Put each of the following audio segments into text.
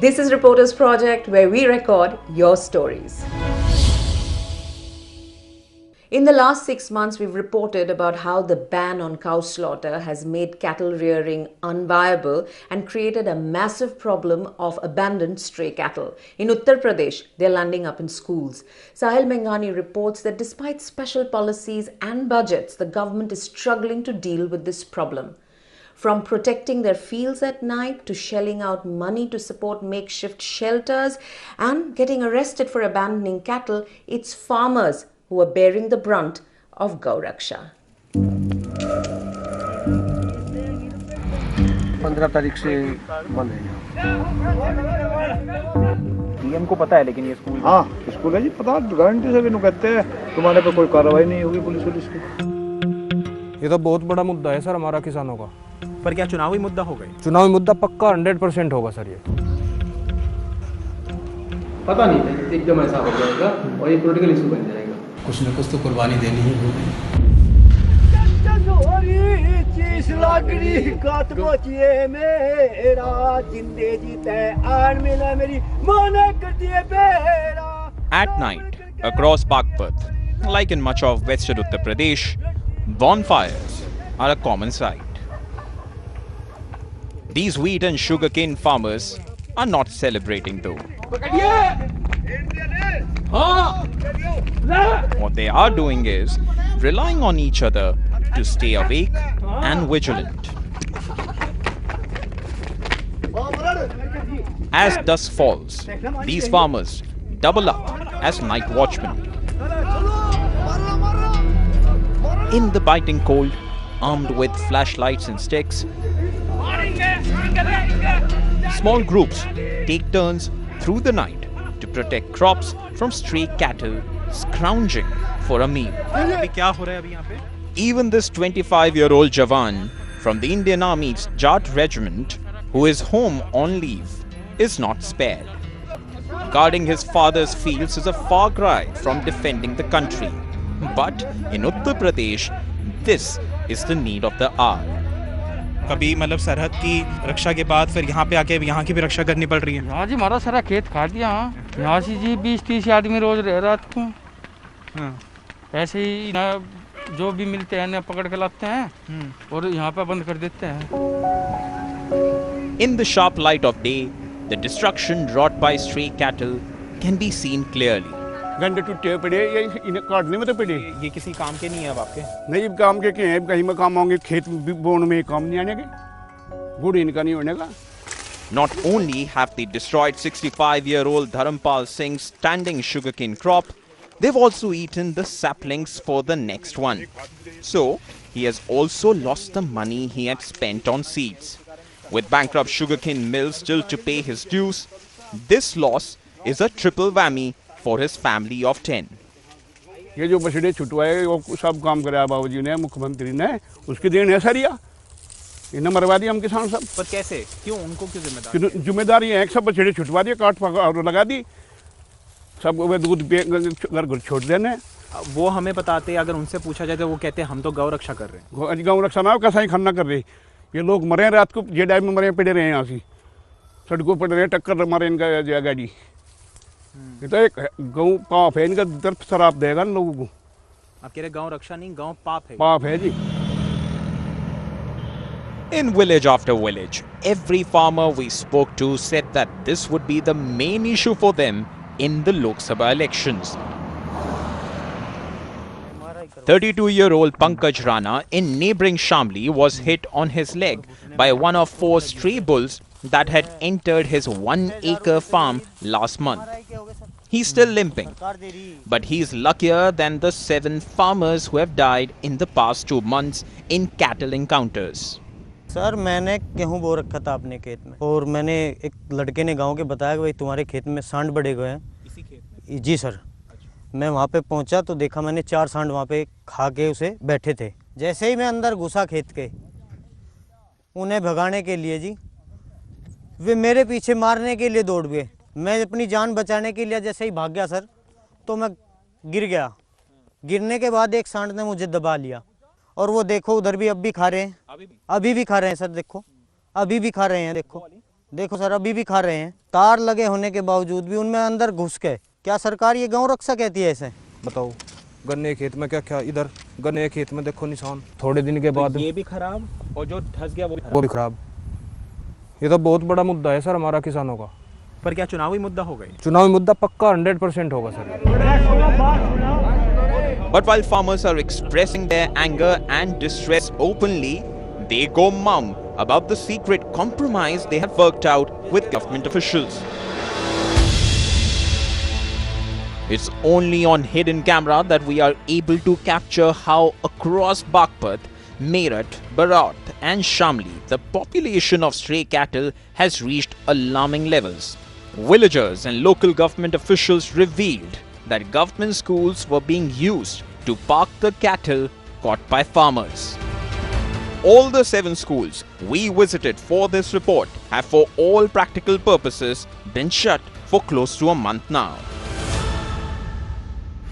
This is Reporters Project, where we record your stories. In the last 6 months, we've reported about how the ban on cow slaughter has made cattle rearing unviable and created a massive problem of abandoned stray cattle. In Uttar Pradesh, they're landing up in schools. Sahil Mengani reports that despite special policies and budgets, the government is struggling to deal with this problem. From protecting their fields at night to shelling out money to support makeshift shelters and getting arrested for abandoning cattle, it's farmers who are bearing the brunt of Gauraksha. 15 तारीख से बंद है। DM को पता है लेकिन ये school school है जी, पता गारंटी से भी कहते हैं तुम्हारे पे कोई कार्रवाई नहीं होगी पुलिस की। ये तो बहुत बड़ा मुद्दा है सर हमारा किसानों का। पर क्या चुनावी मुद्दा होगा? चुनावी मुद्दा पक्का 100% होगा सर। ये पता नहीं था एकदम ऐसा हो जाएगा और ये पॉलिटिकल इशू बन जाएगा। कुछ न कुछ तो कुर्बानी देनी ही होगी। At night, across Bagpat, like in much of western Uttar Pradesh, bonfires are a common sight. These wheat and sugarcane farmers are not celebrating though. What they are doing is relying on each other to stay awake and vigilant. As dusk falls, these farmers double up as night watchmen. In the biting cold, armed with flashlights and sticks, small groups take turns through the night to protect crops from stray cattle scrounging for a meal. Even this 25-year-old Jawan from the Indian Army's Jat regiment, who is home on leave, is not spared. Guarding his father's fields is a far cry from defending the country. But in Uttar Pradesh, this is the need of the hour. कभी मतलब सरहद की रक्षा के बाद फिर यहाँ पे आके यहाँ की भी रक्षा करनी पड़ रही है। हाँ जी, हमारा सारा खेत खा दिया। यहाँ से जी 20-30 आदमी रोज रह रात को। ऐसे ही ना जो भी मिलते हैं ना पकड़ के लाते हैं और यहाँ पे बंद कर देते हैं। In the sharp light of day, the destruction wrought by stray cattle can be seen clearly. गंडे टूटे पड़े, ये इन्हें काटने में तो पड़े। ये किसी काम के नहीं है अब आपके? नहीं काम के हैं, कहीं में काम होंगे, खेत बोने में काम नहीं आने के, गुड़ इनका नहीं होने का। Not only have they destroyed 65-year-old Dharampal Singh's standing sugarcane crop, they've also eaten the saplings for the next one. So, he has also lost the money he had spent on seeds. With bankrupt sugarcane mills still to pay his dues, this loss is a triple whammy for his family of 10. ये जो बछड़े छुटवाए वो सब काम कराया बाबूजी ने, मुख्यमंत्री ने, उसकी देन है सरिया। इन्हें मरवा दिया हम किसान सब। पर कैसे? क्यों? उनको क्यों जिम्मेदारी? जिम्मेदारी है, सब बछड़े छुटवा दिए, काट और लगा दी, सब दूध घर छोड़ देने। वो हमें बताते, अगर उनसे पूछा जाए तो वो कहते हैं हम तो गौ रक्षा कर रहे हैं। गौ रक्षा ना कैसा ही खाना कर रहे, ये लोग मरे रात को, ये टाइम में मरे पड़े रहे हैं, यहाँ से सड़कों पड़े रहे, टक्कर मारे इनका गाड़ी। ये तो एक गौ पाप है, इनका दर्द शराब देगा इन लोगों को। आप कह रहे गौ रक्षा नहीं, गौ पाप है। पाप है जी। In village after village, every farmer we spoke to said that this would be the main issue for them in the Lok Sabha elections. 32-year-old Pankaj Rana in neighbouring Shamli was hit on his leg by one of 4 stray bulls that had entered his 1-acre farm last month. He's still limping, but he's luckier than the 7 farmers who have died in the past 2 months in cattle encounters. Sir मैंने गेहूँ बो रखा था अपने खेत में और मैंने एक लड़के ने गांव के बताया कि भाई तुम्हारे खेत में सांड बड़े गए हैं। इसी खेत में? जी सर। मैं वहाँ पे पहुँचा तो देखा मैंने 4 सांड वहाँ पे खा के उसे बैठे थे। जैसे ही मैं अंदर घुसा खेत के उन्हें भगाने के लिए जी, वे मेरे पीछे मारने के लिए दौड़ गए। मैं अपनी जान बचाने के लिए जैसे ही भाग गया सर तो मैं गिर गया। गिरने के बाद एक सांड ने मुझे दबा लिया और वो देखो उधर भी अब भी खा रहे हैं, अभी भी खा रहे हैं सर, देखो अभी भी खा रहे हैं, देखो देखो सर, अभी भी खा रहे हैं। तार लगे होने के बावजूद भी उनमें अंदर घुस के, क्या सरकार ये गौ रक्षा कहती है ऐसे? बताओ, गन्ने खेत में क्या क्या, इधर गन्ने खेत में देखो निशान, थोड़े दिन के बाद ये भी खराब और जो धंस गया वो भी खराब। ये तो बहुत बड़ा मुद्दा है सर हमारा किसानों का। पर क्या चुनावी मुद्दा हो गई? चुनावी मुद्दा पक्का 100% होगा sir. But while farmers are expressing their anger and distress openly, they go mum about the secret compromise they have worked out with government officials. It's only on hidden camera that we are able to capture how across Baghpat, Meerut, Baraut and Shamli, the population of stray cattle has reached alarming levels. Villagers and local government officials revealed that government schools were being used to park the cattle caught by farmers. All the 7 schools we visited for this report have for all practical purposes been shut for close to a month now.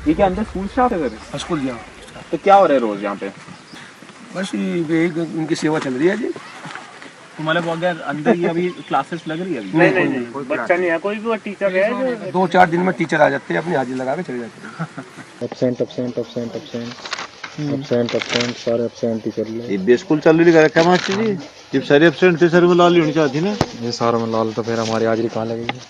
ये क्या अंदर school staff है sir? School यहाँ तो क्या हो रहा है रोज यहाँ पे? बस यही उनकी सेवा चल रही है जी। तो मतलब अगर अंदर ये अभी क्लासेस लग रही है अभी? नहीं, बच्चा नहीं है कोई भी, वो टीचर है जो 2-4 दिन में टीचर आ जाते हैं, अपनी हाजिरी लगा के चले जाते हैं। एब्सेंट सारे एब्सेंट ही चल रहे हैं। ये स्कूल चल रही है क्या मास्टर जी? जब सारे एब्सेंट थे सर में लाल होनी चाहिए ना। ये सारे में लाल तो फिर हमारी हाजिरी कहाँ लगेगी?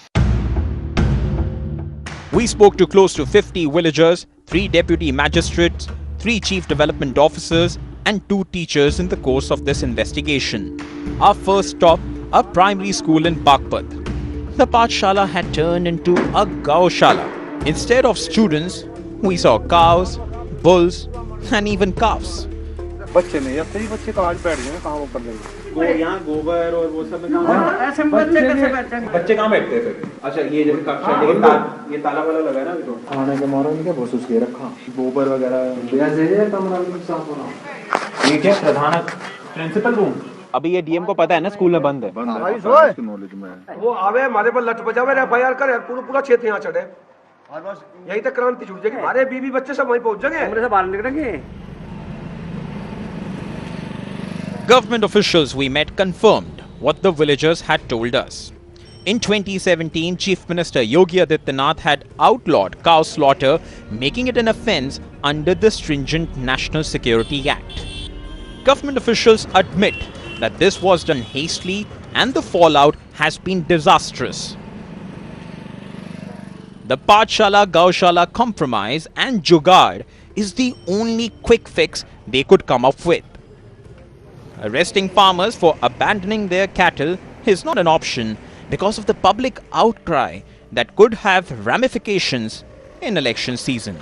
We spoke to close to 50 villagers, 3 deputy magistrates, 3 chief development officers and 2 teachers in the course of this investigation. Our first stop, a primary school in Baghpat. The Pathshala had turned into a Gaushala. Instead of students, we saw cows, bulls and even calves. बच्चे नहीं, अब सही बच्चे तो आज बैठ गए, कहाँ वो कर लेंगे? वो यहाँ गोबर और वो सब बच्चे कहाँ बैठते हैं फिर? अच्छा ये जैसे कक्षा ये ताला वाला लगा है ना अभी तो खाने के मारो इनके बहुत उसके रखा गोबर वगैरह कमरा भी साफ होना। ये क्या प्रधान प्रिंसिपल रूम? अभी ये डीएम को पता है ना स्कूल में बंद है। नॉलेज में वो आवे हमारे पर लट बजावे FIR करे, पूरा क्षेत्र यहाँ चढ़े और बस यही तक क्रांति छूट जाएगी। हमारे बीवी बच्चे सब वहीं पहुंच जाएंगे, कमरे से बाहर निकलेंगे। Government officials we met confirmed what the villagers had told us. In 2017, Chief Minister Yogi Adityanath had outlawed cow slaughter, making it an offence under the stringent National Security Act. Government officials admit that this was done hastily and the fallout has been disastrous. The Pathshala Gaushala compromise and Jugaad is the only quick fix they could come up with. Arresting farmers for abandoning their cattle is not an option because of the public outcry that could have ramifications in election season.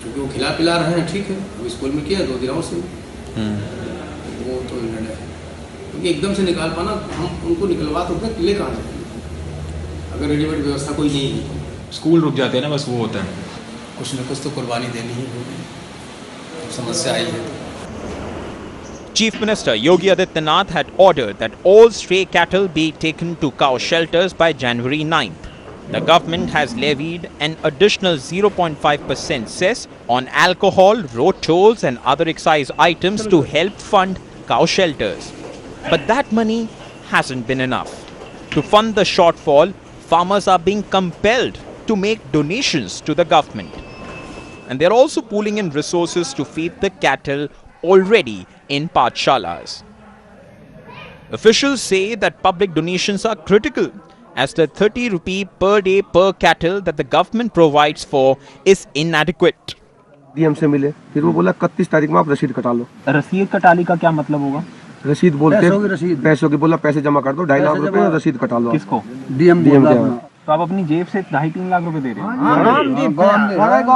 क्योंकि वो खिला पिला रहे हैं, ठीक है, वो school में किया 2 दिनों से वो तो निर्णय है, क्योंकि एकदम से निकाल पाना, हम उनको निकलवा तो ले कहाँ जाएंगे अगर रेडीमेड व्यवस्था कोई नहीं है। स्कूल रुक जाते हैं ना, बस वो होता है। कुछ न कुछ तो कुर्बानी देनी ही होगी, समस्या आई है। Chief Minister Yogi Adityanath had ordered that all stray cattle be taken to cow shelters by January 9th. The government has levied an additional 0.5% cess on alcohol, road tolls and other excise items to help fund cow shelters. But that money hasn't been enough. To fund the shortfall, farmers are being compelled to make donations to the government. And they're also pooling in resources to feed the cattle already in Pathshalas. Officials say that public donations are critical as the 30 rupee per day per cattle that the government provides for is inadequate. DM से मिले, फिर वो बोला 31 तारीख में आप रसीद कटा लो। रसीद कटाली का क्या मतलब होगा? रसीद बोलते पैसों की, बोला पैसे जमा कर दो 2.5 लाख रुपए और रसीद कटा लो। किसको? डीएम तो आप अपनी जेब से 2.5-3 लाख रुपए दे रहे हैं।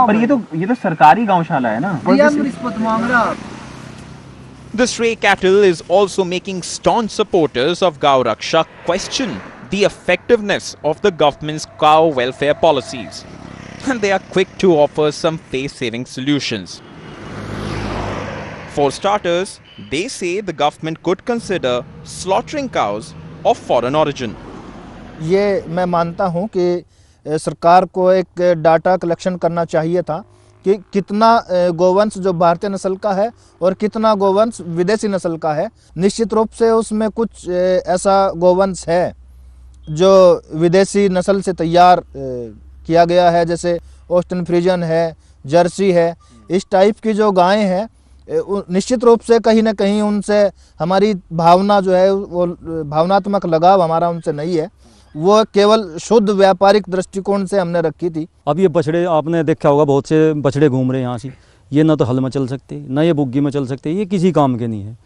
पर ये तो सरकारी गौशाला है ना। रिश्वत मांग रहा। The stray cattle is also making staunch supporters of Gau Raksha question the effectiveness of the government's cow welfare policies. And they are quick to offer some face-saving solutions. For starters, they say the government could consider slaughtering cows of foreign origin. ये मैं मानता हूँ कि सरकार को एक data collection करना चाहिए था कि कितना गोवंश जो भारतीय नस्ल का है और कितना गोवंश विदेशी नस्ल का है। निश्चित रूप से उसमें कुछ ऐसा गोवंश है जो विदेशी नस्ल से तैयार किया गया है, जैसे ऑस्टन फ्रीजन है, जर्सी है, इस टाइप की जो गायें हैं, निश्चित रूप से कहीं ना कहीं उनसे हमारी भावना जो है वो भावनात्मक लगाव हमारा उनसे नहीं है, वो केवल शुद्ध व्यापारिक दृष्टिकोण से हमने रखी थी। अब ये बछड़े आपने देखा होगा, बहुत से बछड़े घूम रहे हैं यहाँ से, ये ना तो हल में चल सकते, ना ये बुग्गी में चल सकते, ये किसी काम के नहीं है।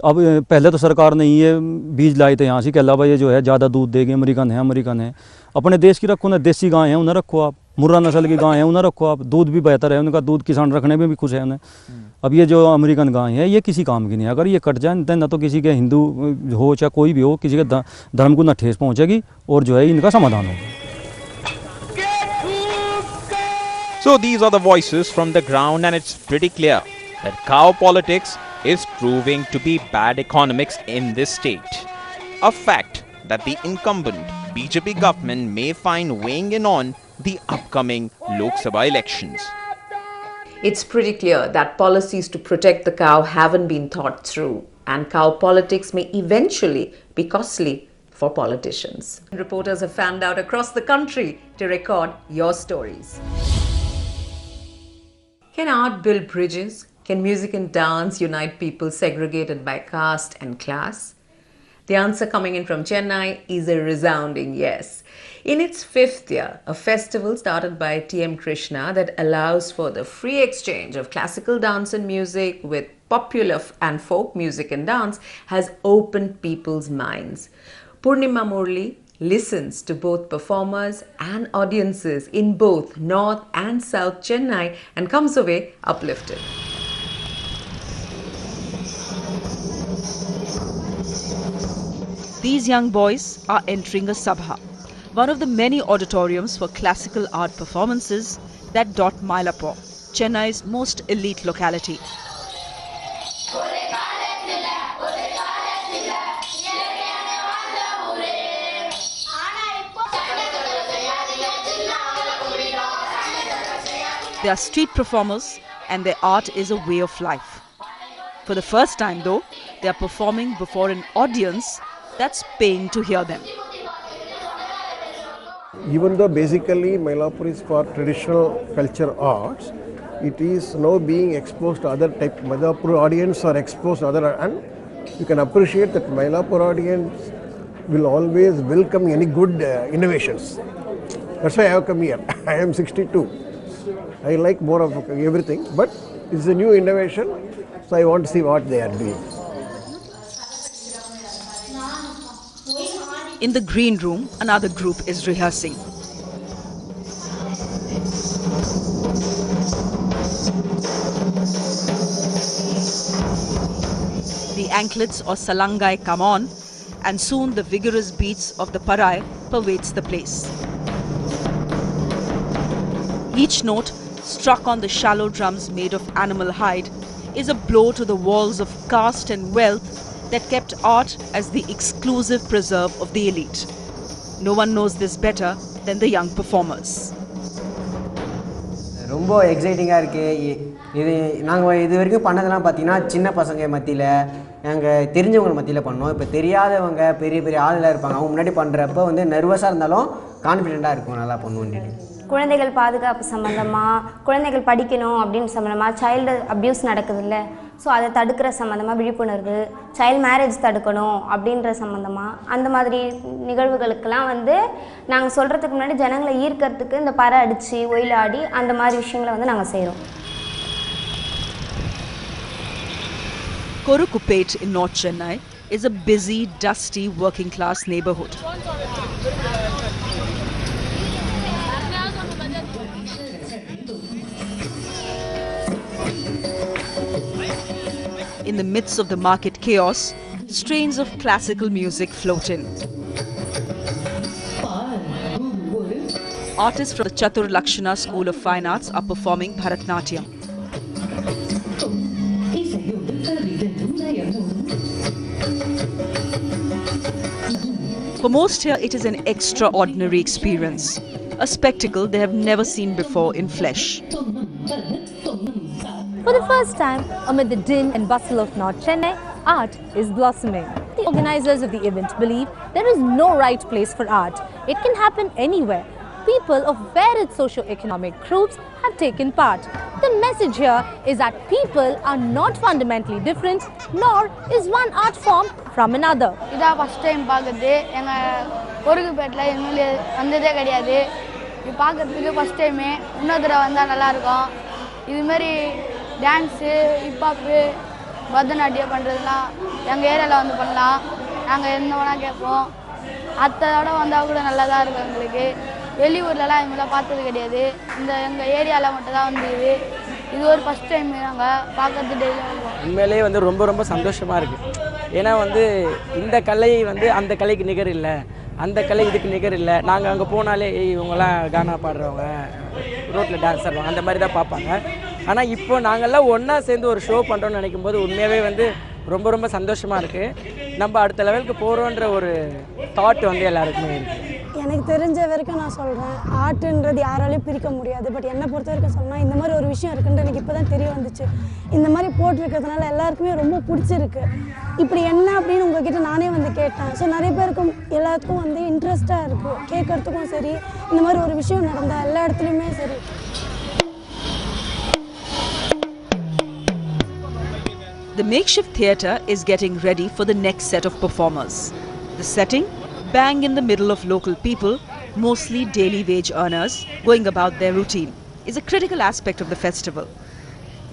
अब पहले तो सरकार ने ये बीज लाए थे यहाँ से कि अलावा ये जो है ज़्यादा दूध देंगे, अमेरिकन है। अपने देश की रखो ना, देसी गाय हैं उन्हें रखो आप, मुर्रा नस्ल की गाय हैं उन्हें रखो आप, दूध भी बेहतर है उनका, दूध किसान रखने में भी खुश है उन्हें। अब ये जो अमेरिकन गाय है ये किसी काम की नहीं है, अगर ये कट जाए ना तो किसी के हिंदू हो चाहे कोई भी हो, किसी के धर्म को ना ठेस पहुँचेगी और जो है इनका समाधान होगा। So these are the voices from the ground, and it's pretty clear that cow politics is proving to be bad economics in this state. A fact that the incumbent BJP government may find weighing in on the upcoming Lok Sabha elections. It's pretty clear that policies to protect the cow haven't been thought through, and cow politics may eventually be costly for politicians. Reporters have fanned out across the country to record your stories. Can art build bridges? Can music and dance unite people segregated by caste and class? The answer coming in from Chennai is a resounding yes. In its 5th year, a festival started by T.M. Krishna that allows for the free exchange of classical dance and music with popular and folk music and dance has opened people's minds. Purnima Murli listens to both performers and audiences in both North and South Chennai and comes away uplifted. These young boys are entering a sabha, one of the many auditoriums for classical art performances that dot Mylapore, Chennai's most elite locality. They are street performers and their art is a way of life. For the first time though, they are performing before an audience that's paying to hear them. Even though basically Mylapore is for traditional culture arts, it is now being exposed to other type. Mylapore audience are exposed to other, and you can appreciate that Mylapore audience will always welcome any good innovations. That's why I have come here. I am 62. I like more of everything, but it's a new innovation, so I want to see what they are doing. In the green room, another group is rehearsing. The anklets or salangai come on, and soon the vigorous beats of the parai pervades the place. Each note, struck on the shallow drums made of animal hide, is a blow to the walls of caste and wealth that kept art as the exclusive preserve of the elite. No one knows this better than the young performers. ரொம்ப எக்ஸைட்டிங்காக இருக்குது. நாங்கள் இது வரைக்கும் பண்ணதெல்லாம் பார்த்தீங்கன்னா சின்ன பசங்க மத்தியில், நாங்கள் தெரிஞ்சவங்க மத்தியில் பண்ணோம். இப்போ தெரியாதவங்க பெரிய பெரிய ஆளுலாம் இருப்பாங்க, அவங்க முன்னாடி பண்ணுறப்ப வந்து நர்வஸாக இருந்தாலும் கான்ஃபிடென்ட்டாக இருக்கும், நல்லா பண்ணுவோம். குழந்தைகள் பாதுகாப்பு சம்மந்தமாக, குழந்தைகள் படிக்கணும் அப்படின்னு சம்மந்தமாக, சைல்டு அப்யூஸ் நடக்குதுல்ல, ஸோ அதை தடுக்கிற சம்மந்தமாக விழிப்புணர்வு, சைல்டு மேரேஜ் தடுக்கணும் அப்படின்ற சம்மந்தமாக, அந்த மாதிரி நிகழ்வுகளுக்கெல்லாம் வந்து நாங்கள் சொல்கிறதுக்கு முன்னாடி ஜனங்களை ஈர்க்கிறதுக்கு இந்த பறை அடித்து ஒயிலாடி அந்த மாதிரி விஷயங்களை வந்து நாங்கள் செய்கிறோம். Korukuppet in North Chennai is a busy, dusty, working-class neighborhood. In the midst of the market chaos, strains of classical music float in. Artists from the Chatur Lakshana School of Fine Arts are performing Bharatnatyam. For most here, it is an extraordinary experience, a spectacle they have never seen before in flesh. For the first time, amid the din and bustle of North Chennai, art is blossoming. the organizers of the event believe there is no right place for art. It can happen anywhere. People of varied socio-economic groups have taken part. The message here is that people are not fundamentally different, nor is one art form from another. இதான் first time பார்க்குறது. எங்கள் பொறுக்குப்பேட்டில் MLA வந்ததே கிடையாது. இது பார்க்குறதுக்கு first time. இன்னொரு தடவை வந்தால் நல்லாயிருக்கும். இதுமாரி டான்ஸு, ஹிப்ஹாப்பு, பரதநாட்டியம் பண்ணுறதுலாம் எங்கள் ஏரியாவில் வந்து பண்ணலாம். நாங்கள் என்ன வேணால் கேட்போம். அத்தோட வந்தால் கூட நல்லா தான் இருக்கும் எங்களுக்கு. வெளியூர்லலாம் இதுமாதிரி பார்த்தது கிடையாது. இந்த எங்கள் ஏரியாவில் மட்டும் தான் வந்துது. இது ஒரு ஃபஸ்ட் டைம் நாங்கள் பார்க்கறது டெய்லியும் இருக்கோம். உண்மையிலே வந்து ரொம்ப ரொம்ப சந்தோஷமாக இருக்குது. ஏன்னா வந்து இந்த கலை வந்து அந்த கலைக்கு நிகர் இல்லை, அந்த கலை இதுக்கு நிகர் இல்லை. நாங்கள் அங்கே போனாலே இவங்கெல்லாம் கானா பாடுறவங்க, ரோட்டில் டான்ஸ் ஆடுவாங்க, அந்த மாதிரி தான் பார்ப்பாங்க. ஆனால் இப்போ நாங்கள்லாம் ஒன்றா சேர்ந்து ஒரு ஷோ பண்ணுறோன்னு நினைக்கும் போது உண்மையாகவே வந்து ரொம்ப ரொம்ப சந்தோஷமாக இருக்குது. நம்ம அடுத்த லெவலுக்கு போகிறோன்ற ஒரு தாட் வந்து எல்லாருக்குமே இருக்குது. எனக்கு தெரிஞ்ச வரைக்கும் நான் சொல்கிறேன், ஆர்ட்டுன்றது யாராலையும் பிரிக்க முடியாது. பட் என்னை பொறுத்த வரைக்கும் சொன்னால் இந்த மாதிரி ஒரு விஷயம் இருக்குன்ட்டு எனக்கு இப்போ தான் தெரிய வந்துச்சு. இந்த மாதிரி போட்டிருக்கிறதுனால எல்லாருக்குமே ரொம்ப பிடிச்சிருக்கு. இப்படி என்ன அப்படின்னு உங்ககிட்ட நானே வந்து கேட்டேன். ஸோ நிறைய பேருக்கும் எல்லாத்துக்கும் வந்து இன்ட்ரெஸ்ட்டாக இருக்குது கேட்குறதுக்கும் சரி, இந்த மாதிரி ஒரு விஷயம் நடந்தால் எல்லா இடத்துலையுமே சரி. The makeshift theatre is getting ready for the next set of performers. The setting? Bang in the middle of local people, mostly daily wage earners, going about their routine, is a critical aspect of the festival.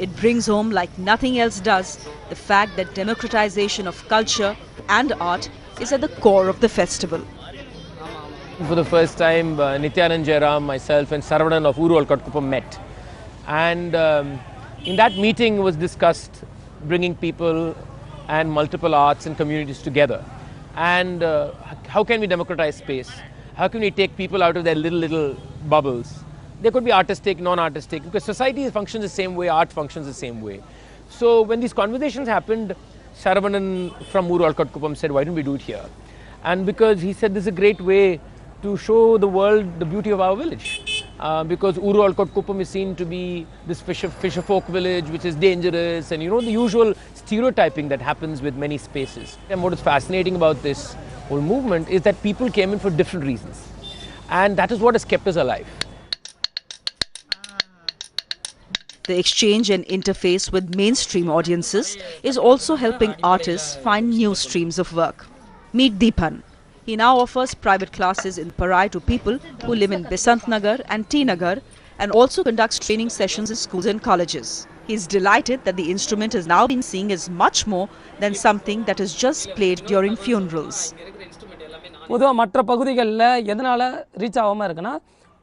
It brings home, like nothing else does, the fact that democratization of culture and art is at the core of the festival. For the first time, Nityanand Jairam, myself and Saravanan of Uru Olkot Kuppam met. And in that meeting was discussed bringing people and multiple arts and communities together. And how can we democratize space? How can we take people out of their little bubbles? There could be artistic, non-artistic, because society functions the same way, art functions the same way. So when these conversations happened, Saravanan from Uru Olkot Kuppam said, why don't we do it here? And because he said this is a great way to show the world the beauty of our village. Because Uru Olkot Kuppam is seen to be this fisher folk village which is dangerous, and you know the usual stereotyping that happens with many spaces. And what is fascinating about this whole movement is that people came in for different reasons, and that is what has kept us alive. The exchange and interface with mainstream audiences is also helping artists find new streams of work. Meet Deepan. He now offers private classes in Parai to people who live in Besant Nagar and T Nagar, and also conducts training sessions in schools and colleges. He is delighted that the instrument is now being seen as much more than something that is just played during funerals. பொதுவாக மற்ற பகுதிகளில் எதனால் reach ஆகாமல் இருக்குன்னா,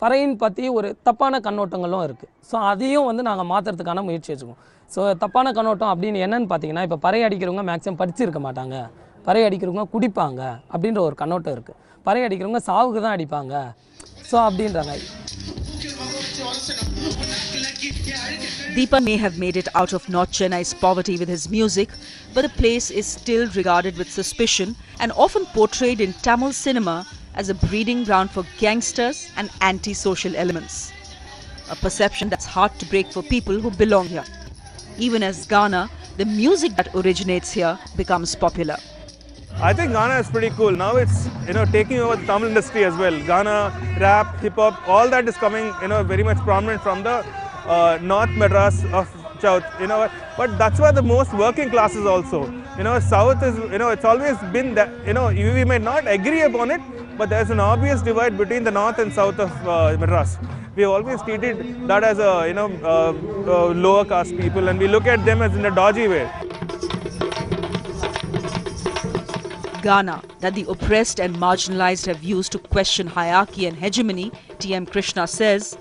பறையின் பற்றி ஒரு தப்பான கண்ணோட்டங்களும் இருக்குது. ஸோ அதையும் வந்து நாங்கள் மாற்றுறதுக்கான முயற்சி வச்சுக்கோம். ஸோ தப்பான கண்ணோட்டம் அப்படின்னு என்னென்னு பார்த்தீங்கன்னா, இப்போ பறை அடிக்கிறவங்க மேக்ஸிமம் படிச்சிருக்க மாட்டாங்க, பறை அடிக்கிறவங்க குடிப்பாங்க அப்படின்ற ஒரு கண்ணோட்டம் இருக்குது. பறை அடிக்கிறவங்க சாவுக்கு தான் அடிப்பாங்க, ஸோ அப்படின்றாங்க. Deepan may have made it out of North Chennai's poverty with his music, but the place is still regarded with suspicion and often portrayed in Tamil cinema as a breeding ground for gangsters and anti-social elements. A perception that's hard to break for people who belong here. Even as Ghana, the music that originates here becomes popular. I think Ghana is pretty cool. Now it's, taking over the Tamil industry as well. Ghana, rap, hip hop, all that is coming, very much prominent from the North Madras of South, but that's where the most working class is also. South is, it's always been that, we may not agree upon it, but there's an obvious divide between the North and South of Madras. We have always treated that as lower caste people, and we look at them as in a dodgy way. Ghana, that the oppressed and marginalized have used to question hierarchy and hegemony, T.M. Krishna says,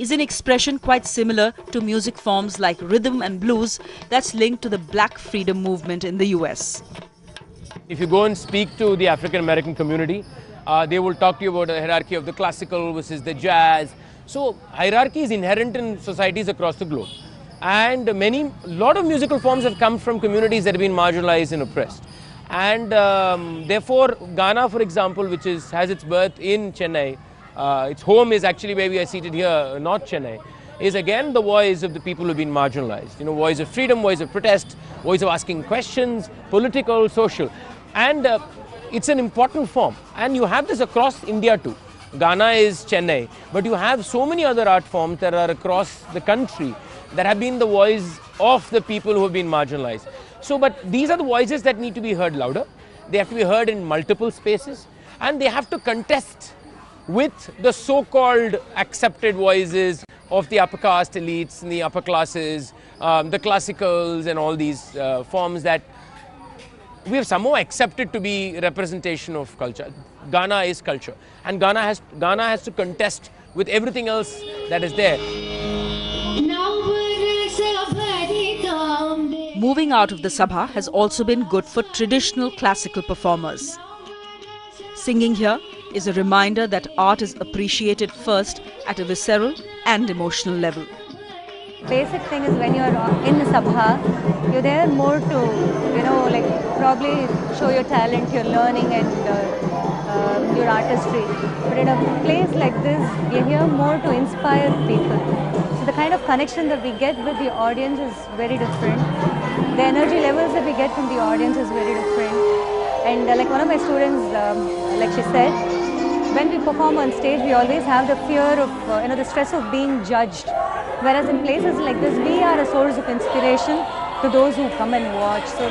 is an expression quite similar to music forms like rhythm and blues that's linked to the Black freedom movement in the US. If you go and speak to the African American community, they will talk to you about the hierarchy of the classical versus the jazz. So hierarchy is inherent in societies across the globe, and lot of musical forms have come from communities that have been marginalized and oppressed. And therefore Ghana, for example, which has its birth in Chennai, its home is actually where we are seated here, North Chennai, is again the voice of the people who have been marginalized. Voice of freedom, voice of protest, voice of asking questions, political, social. And it's an important form. And you have this across India too. Ghana is Chennai, but you have so many other art forms that are across the country that have been the voice of the people who have been marginalized. So, but these are the voices that need to be heard louder. They have to be heard in multiple spaces, and they have to contest with the so-called accepted voices of the upper caste elites and the upper classes, the classicals and all these forms that we have somehow accepted to be representation of culture. Ghana is culture, and Ghana has to contest with everything else that is there. Moving out of the Sabha has also been good for traditional classical performers. Singing here is a reminder that art is appreciated first at a visceral and emotional level. Basic thing is when you're in the Sabha, you're there more to, like probably show your talent, your learning and your artistry. But in a place like this, we're here more to inspire people. So the kind of connection that we get with the audience is very different. The energy levels that we get from the audience is very different. And like one of my students, like she said, when we perform on stage, we always have the fear of, the stress of being judged. Whereas in places like this, we are a source of inspiration to those who come and watch. So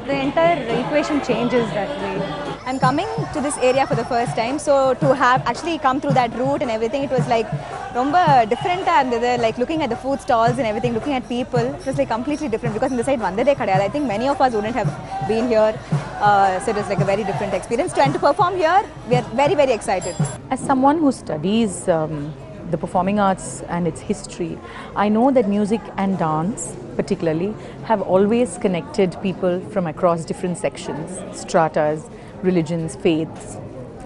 the entire equation changes that way. I'm coming to this area for the first time, so to have actually come through that route and everything, it was like romba different, and like looking at the food stalls and everything, looking at people, it was like completely different because in the side Vande Kadayadu, I think many of us wouldn't have been here, so it was like a very different experience. And to perform here, we are very, very excited. As someone who studies the performing arts and its history, I know that music and dance particularly have always connected people from across different sections, stratas, religions, faiths,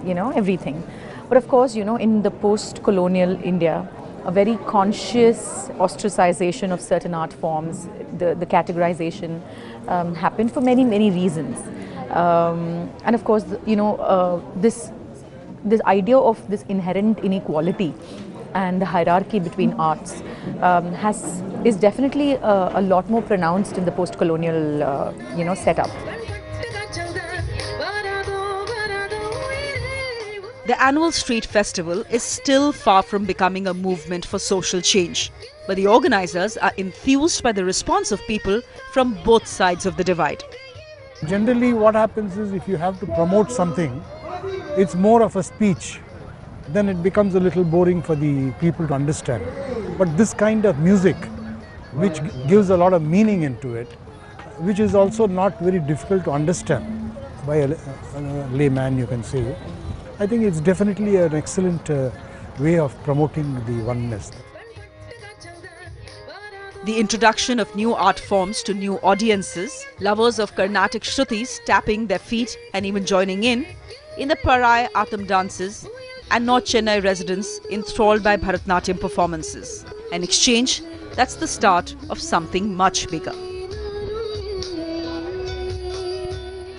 everything. But of course, in the post-colonial India, a very conscious ostracization of certain art forms, the categorization happened for many, many reasons. And of course, this idea of this inherent inequality and the hierarchy between arts is definitely a lot more pronounced in the post-colonial, setup. The annual street festival is still far from becoming a movement for social change, but the organizers are enthused by the response of people from both sides of the divide. Generally, what happens is if you have to promote something, it's more of a speech. Then it becomes a little boring for the people to understand. But this kind of music, which gives a lot of meaning into it, which is also not very difficult to understand by a layman, you can say, I think it's definitely an excellent way of promoting the oneness. The introduction of new art forms to new audiences, lovers of Carnatic Shrutis tapping their feet and even joining in the Parai Atam dances, and North Chennai residents enthralled by Bharatnatyam performances. An exchange that's the start of something much bigger.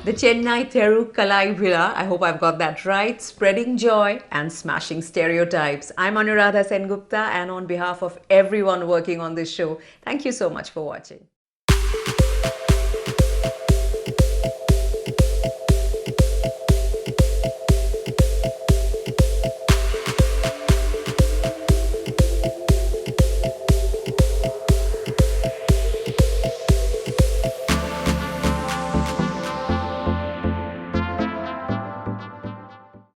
The Chennai Theru Kalai Villa, I hope I've got that right, spreading joy and smashing stereotypes. I'm Anuradha Sengupta, and on behalf of everyone working on this show, thank you so much for watching.